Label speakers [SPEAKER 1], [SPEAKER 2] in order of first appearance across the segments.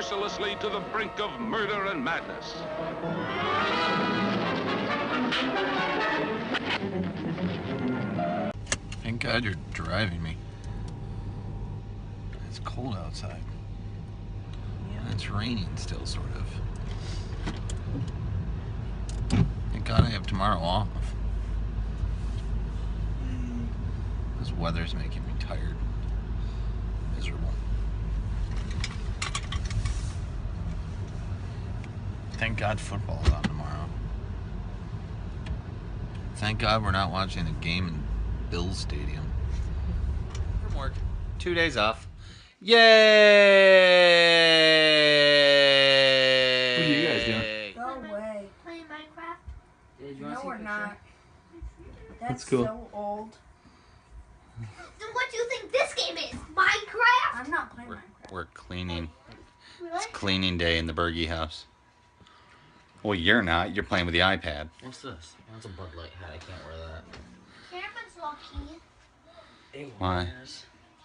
[SPEAKER 1] mercilessly to the brink of murder and madness.
[SPEAKER 2] Thank God you're driving me. It's cold outside. Yeah. It's raining still, sort of. Thank God I have tomorrow off. This weather's making me tired. Miserable. Thank God football's on tomorrow. Thank God we're not watching a game in Bills Stadium. From work. 2 days off. Yay!
[SPEAKER 3] What are you guys doing?
[SPEAKER 4] Go away.
[SPEAKER 5] Playing Minecraft?
[SPEAKER 4] No, we're not. That's
[SPEAKER 3] cool.
[SPEAKER 4] so old.
[SPEAKER 5] So what do you think this game is? Minecraft?
[SPEAKER 4] I'm not playing Minecraft.
[SPEAKER 2] We're cleaning.
[SPEAKER 5] Really?
[SPEAKER 2] It's cleaning day in the Bergie house. Well, you're not. You're playing with the iPad.
[SPEAKER 6] What's this? That's a Bud Light hat. I can't wear that.
[SPEAKER 5] Cameron's lucky.
[SPEAKER 2] Why?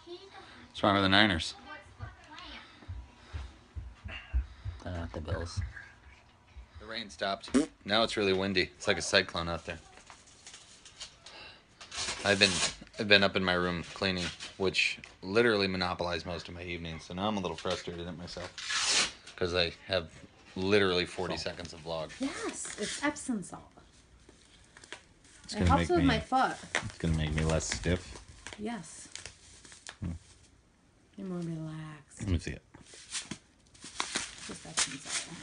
[SPEAKER 2] What's wrong with the Niners?
[SPEAKER 6] The Bills.
[SPEAKER 2] The rain stopped. Now it's really windy. It's like a cyclone out there. I've been up in my room cleaning, which literally monopolized most of my evenings. So now I'm a little frustrated at myself because I have literally 40 seconds of vlog.
[SPEAKER 7] Yes, it's Epsom salt.
[SPEAKER 3] It's
[SPEAKER 7] It
[SPEAKER 3] gonna
[SPEAKER 7] helps
[SPEAKER 3] make
[SPEAKER 7] with
[SPEAKER 3] me.
[SPEAKER 7] my foot.
[SPEAKER 3] It's gonna make me less stiff.
[SPEAKER 7] Yes. You're more relaxed.
[SPEAKER 3] Let me see it.
[SPEAKER 7] Just Epsom salt.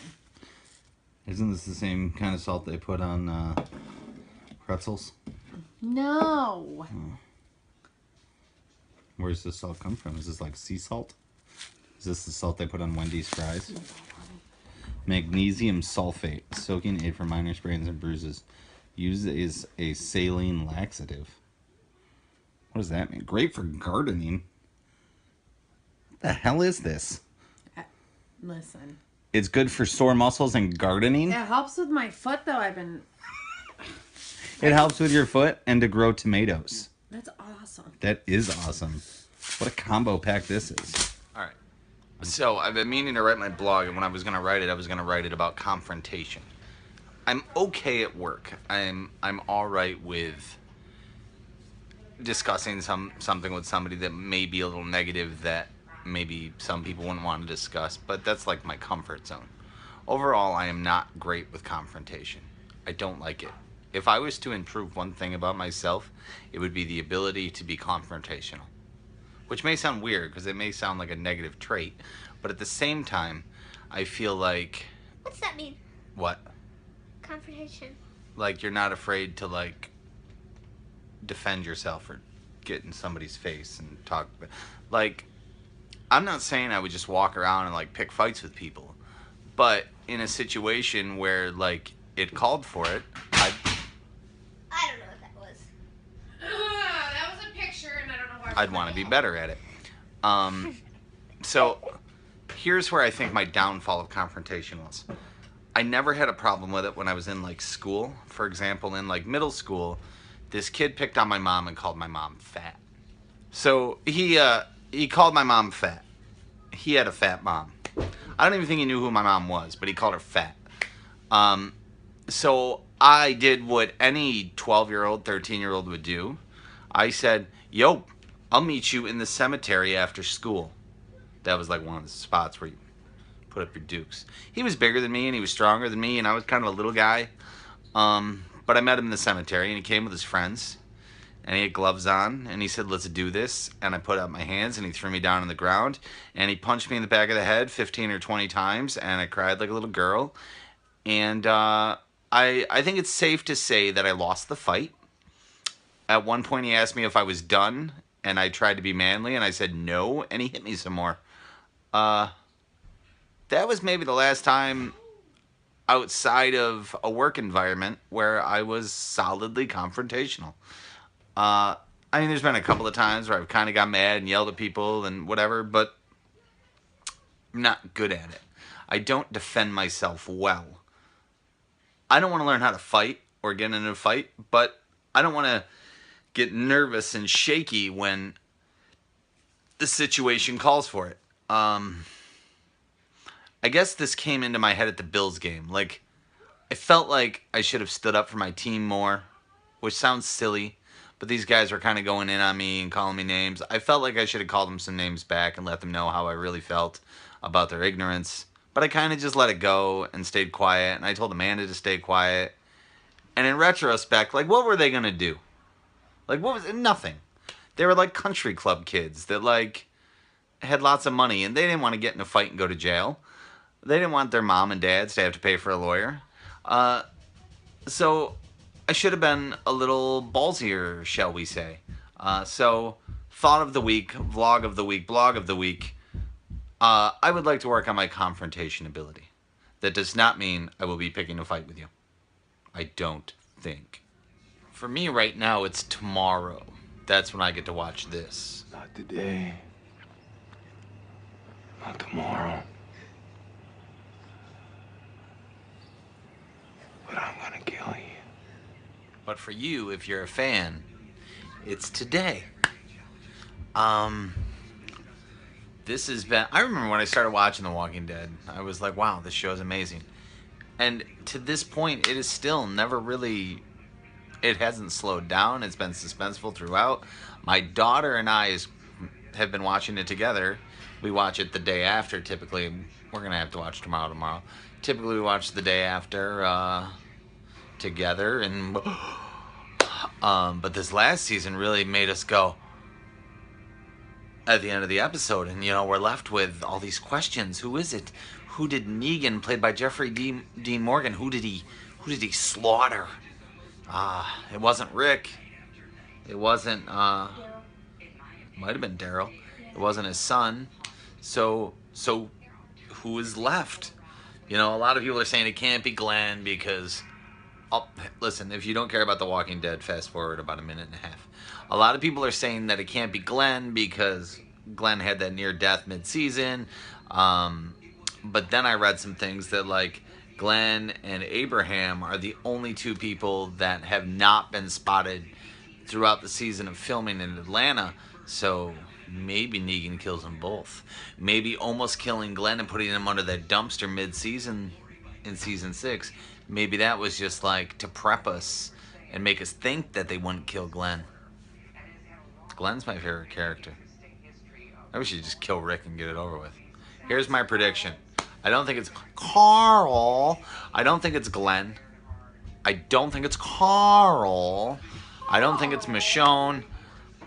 [SPEAKER 3] Isn't this the same kind of salt they put on pretzels?
[SPEAKER 7] No.
[SPEAKER 3] Where's this salt come from? Is this like sea salt? Is this the salt they put on Wendy's fries? Magnesium sulfate, soaking aid for minor sprains and bruises. Used as a saline laxative. What does that mean? Great for gardening. What the hell is this?
[SPEAKER 7] Listen.
[SPEAKER 3] It's good for sore muscles and gardening.
[SPEAKER 7] It helps with my foot, though. I've been...
[SPEAKER 3] It helps with your foot and to grow tomatoes.
[SPEAKER 7] That's awesome.
[SPEAKER 3] That is awesome. What a combo pack this is.
[SPEAKER 2] All right. So I've been meaning to write my blog, and when I was going to write it, I was going to write it about confrontation. I'm okay at work. I'm all right with discussing something with somebody that may be a little negative that maybe some people wouldn't want to discuss, but that's like my comfort zone. Overall, I am not great with confrontation. I don't like it. If I was to improve one thing about myself, it would be the ability to be confrontational. Which may sound weird because it may sound like a negative trait, but at the same time, I feel like...
[SPEAKER 5] What's that mean?
[SPEAKER 2] What?
[SPEAKER 5] Confrontation.
[SPEAKER 2] Like you're not afraid to like defend yourself or get in somebody's face and talk. Like, I'm not saying I would just walk around and like pick fights with people, but in a situation where like it called for it,
[SPEAKER 5] I don't know what that was.
[SPEAKER 7] That was a picture, and I don't know why.
[SPEAKER 2] I'd want to be better at it. So here's where I think my downfall of confrontation was. I never had a problem with it when I was in like school. For example, in like middle school, this kid picked on my mom and called my mom fat. So he called my mom fat. He had a fat mom. I don't even think he knew who my mom was, but he called her fat. So I did what any 12-year-old, 13-year-old would do. I said, yo, I'll meet you in the cemetery after school. That was like one of the spots where you put up your dukes. He was bigger than me and he was stronger than me and I was kind of a little guy. But I met him in the cemetery and he came with his friends and he had gloves on and he said, let's do this. And I put up my hands and he threw me down on the ground and he punched me in the back of the head 15 or 20 times and I cried like a little girl. And I think it's safe to say that I lost the fight. At one point he asked me if I was done and I tried to be manly and I said no and he hit me some more. That was maybe the last time outside of a work environment where I was solidly confrontational. I mean, there's been a couple of times where I've kind of got mad and yelled at people and whatever, but I'm not good at it. I don't defend myself well. I don't want to learn how to fight or get in a fight, but I don't want to get nervous and shaky when the situation calls for it. I guess this came into my head at the Bills game. Like, I felt like I should have stood up for my team more, which sounds silly, but these guys were kind of going in on me and calling me names. I felt like I should have called them some names back and let them know how I really felt about their ignorance. But I kind of just let it go and stayed quiet, and I told Amanda to stay quiet. And in retrospect, like, what were they going to do? Like, what was it? Nothing. They were like country club kids that, like, had lots of money, and they didn't want to get in a fight and go to jail. They didn't want their mom and dads to have to pay for a lawyer. So I should have been a little ballsier, shall we say. So, thought of the week, vlog of the week, blog of the week. I would like to work on my confrontation ability. That does not mean I will be picking a fight with you. I don't think. For me right now, it's tomorrow. That's when I get to watch this.
[SPEAKER 8] Not today. Not tomorrow. But I'm gonna kill you.
[SPEAKER 2] But for you, if you're a fan, it's today. This has been... I remember when I started watching The Walking Dead, I was like, wow, this show is amazing. And to this point, it is still never really... It hasn't slowed down. It's been suspenseful throughout. My daughter and I have been watching it together. We watch it the day after, typically. We're going to have to watch tomorrow. Typically, we watch the day after together. And but this last season really made us go at the end of the episode. And, we're left with all these questions. Who is it? Who did Negan, played by Jeffrey Dean Morgan, who did he slaughter? It wasn't Rick. It wasn't, might have been Daryl. It wasn't his son. So who is left? A lot of people are saying it can't be Glenn because, listen, if you don't care about The Walking Dead, fast forward about a minute and a half. A lot of people are saying that it can't be Glenn because Glenn had that near death mid-season. But then I read some things that, like, Glenn and Abraham are the only two people that have not been spotted throughout the season of filming in Atlanta. So maybe Negan kills them both. Maybe almost killing Glenn and putting him under that dumpster mid-season in season 6. Maybe that was just like to prep us and make us think that they wouldn't kill Glenn. Glenn's my favorite character. I wish you'd just kill Rick and get it over with. Here's my prediction. I don't think it's Carl. I don't think it's Glenn. I don't think it's Carl. I don't think it's Michonne.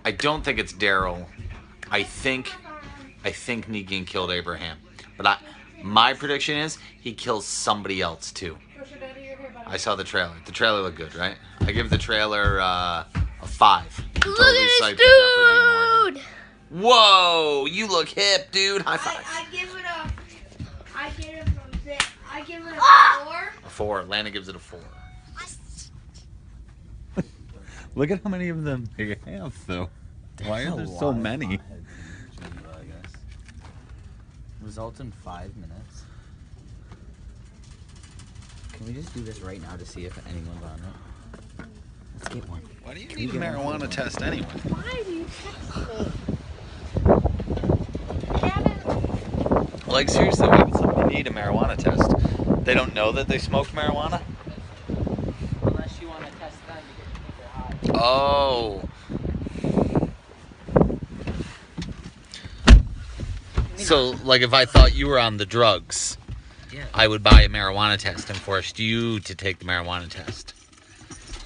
[SPEAKER 2] I don't think it's Daryl. I think Negan killed Abraham. But my prediction is he kills somebody else too. I saw the trailer. The trailer looked good, right? I give the trailer a 5.
[SPEAKER 5] Look at this dude!
[SPEAKER 2] Whoa, you look hip, dude. High five.
[SPEAKER 4] I give it a 4.
[SPEAKER 2] A 4. Lana gives it a 4.
[SPEAKER 3] Look at how many of them they have, though. Why are there so many?
[SPEAKER 6] Results in 5 minutes. Can we just do this right now to see if anyone's on it? Let's get one.
[SPEAKER 2] Why do you need a marijuana test anyway?
[SPEAKER 4] Why do you
[SPEAKER 2] Like, seriously, why would somebody need a marijuana test? They don't know that they smoked marijuana?
[SPEAKER 6] Unless you want to test them because you think they're high.
[SPEAKER 2] Oh. So, like, if I thought you were on the drugs,
[SPEAKER 6] Yeah.
[SPEAKER 2] I would buy a marijuana test and force you to take the marijuana test.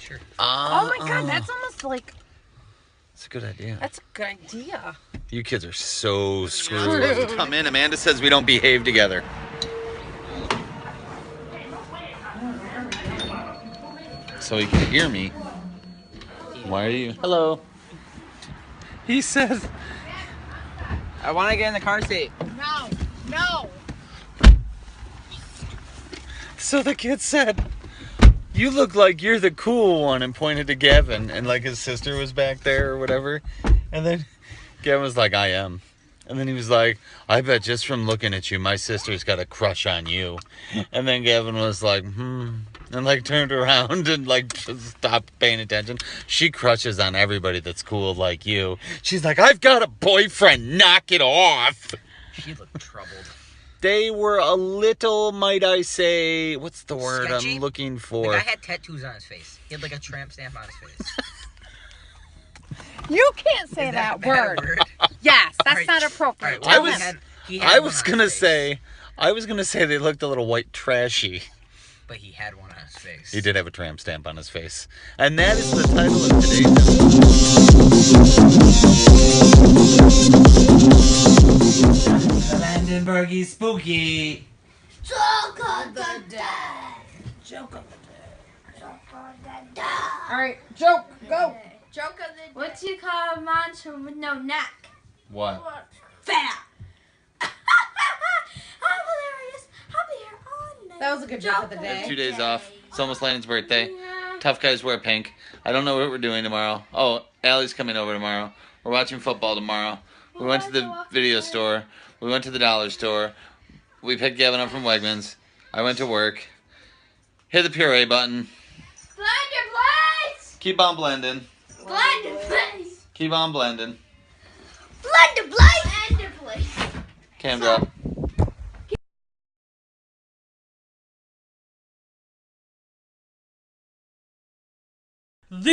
[SPEAKER 6] Sure.
[SPEAKER 7] Oh my god, that's almost like...
[SPEAKER 2] That's a good idea.
[SPEAKER 7] That's a good idea.
[SPEAKER 2] You kids are so screwed. Come in. Amanda says we don't behave together. So he can hear me. Why are you?
[SPEAKER 6] Hello.
[SPEAKER 2] He says...
[SPEAKER 6] I want to get in the car seat.
[SPEAKER 7] No.
[SPEAKER 2] So the kid said, you look like you're the cool one, and pointed to Gavin, and like his sister was back there or whatever. And then Gavin was like, I am. And then he was like, I bet just from looking at you, my sister's got a crush on you. And then Gavin was like, and like turned around and like just stopped paying attention. She crushes on everybody that's cool like you. She's like, I've got a boyfriend, knock it off.
[SPEAKER 6] She looked troubled.
[SPEAKER 3] They were a little, might I say, what's the word
[SPEAKER 6] Sketchy?
[SPEAKER 3] I'm looking
[SPEAKER 6] The
[SPEAKER 3] for?
[SPEAKER 6] guy had tattoos on his face. He had like a tramp stamp on his face.
[SPEAKER 7] You can't say
[SPEAKER 6] Is
[SPEAKER 7] that
[SPEAKER 6] a bad
[SPEAKER 7] word. Yes, that's
[SPEAKER 6] Alright,
[SPEAKER 7] not appropriate.
[SPEAKER 6] alright, well,
[SPEAKER 7] Tell
[SPEAKER 3] I
[SPEAKER 7] him.
[SPEAKER 3] was-
[SPEAKER 6] he had
[SPEAKER 3] I
[SPEAKER 6] one
[SPEAKER 3] was
[SPEAKER 6] on
[SPEAKER 3] gonna
[SPEAKER 6] his face,
[SPEAKER 3] say, they looked a little white trashy.
[SPEAKER 6] but he had one on his face.
[SPEAKER 3] He did have a tramp stamp on his face. And that is the title of today's episode.
[SPEAKER 2] Landenbergy spooky.
[SPEAKER 5] Joke of the day.
[SPEAKER 7] Joke of the
[SPEAKER 5] Joke of the day.
[SPEAKER 7] All right, joke, go.
[SPEAKER 4] Joke of the day.
[SPEAKER 5] What do you call a monster with no neck?
[SPEAKER 3] What?
[SPEAKER 5] Fat. How hilarious. I'll be here all night.
[SPEAKER 7] That was a good joke of the day.
[SPEAKER 2] 2 days off. It's almost Landon's birthday. Tough guys wear pink. I don't know what we're doing tomorrow. Oh, Allie's coming over tomorrow. We're watching football tomorrow. We went to the video store. We went to the dollar store. We picked Gavin up from Wegmans. I went to work. Hit the puree button.
[SPEAKER 5] Blender, please.
[SPEAKER 2] Keep on blending.
[SPEAKER 5] Blender, please.
[SPEAKER 2] Keep on blending.
[SPEAKER 5] Blender, please. Blender, please.
[SPEAKER 2] Cam drop.
[SPEAKER 9] The